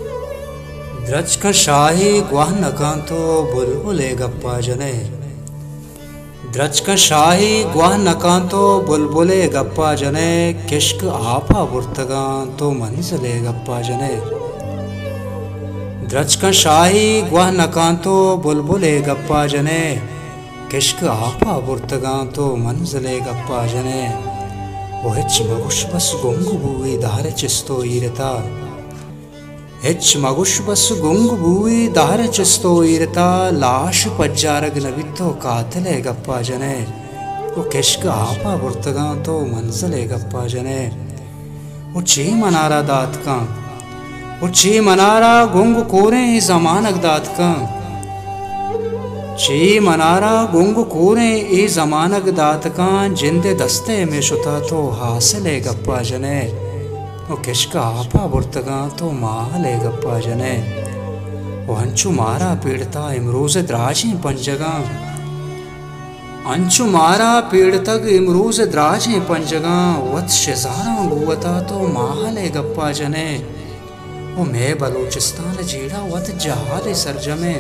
द्रच का शाही ग्वाह नकांतो बुलबुले गप्पा जने। द्रच का शाही ग्वाह नकांतो बुलबुले गप्पा जने। किश्क आपा बुर्तगां तो मंजिले गप्पा जने। द्रच का शाही ग्वाह नकांतो बुलबुले गप्पा जने। किश्क आपा बुर्तगां तो मंजिले गप्पा जने। वो हिच मगुश बस गुंगु बूई दारे चिस्तो ईरता। हिच मगुश बस गुंगु बूई दारे चिस्तो ईरता। लाश पज्जारग नबितो कातले गप्पा जने। वो किश्क आपा बुर्तगां तो मंजिले गप्पा जने। वो ची मनारा दात का वो ची मनारा गुंगु कोरे जमानक दात का। ची मनारा गुंगु कोरे ए जमानक दात का। जिंदे दस्ते में शुता तो हासिले गप्पा जने। वो किश्क आपा बुर्तगां तो माहले गप्पा जने। वो अंचु मारा पीड़ता इमरूज द्राजी पंजगा। अंचु मारा पीड़तक इमरूज द्राजी पंजगा। वत शिजारा गुवता तो माहले गप्पा जने। वो मैं बलूचिस्तान जीड़ा वत जहाद सरजमे।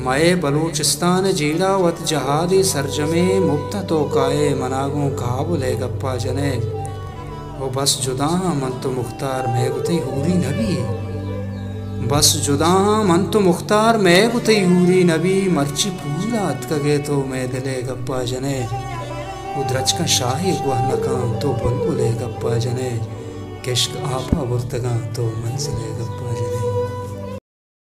मैं बलूचिस्तान जीड़ा वत जहादी सरजमे। मुक्ता तो काए मनागों काबुले गप्पा जने। वो बस जुदा मन तो मुख्तार मैं गुते हूरी नबी। बस जुदा मन तो मुख्तार मैं गुते हूरी नबी। मर्ची पूरा अतकगे तो मैं दिले गप्पा जने। वो द्रच का शाही गुह नकां तो बुलबुले गप्पा जने। किश्क आपा बुर्तगां तो मंजिले गप्पा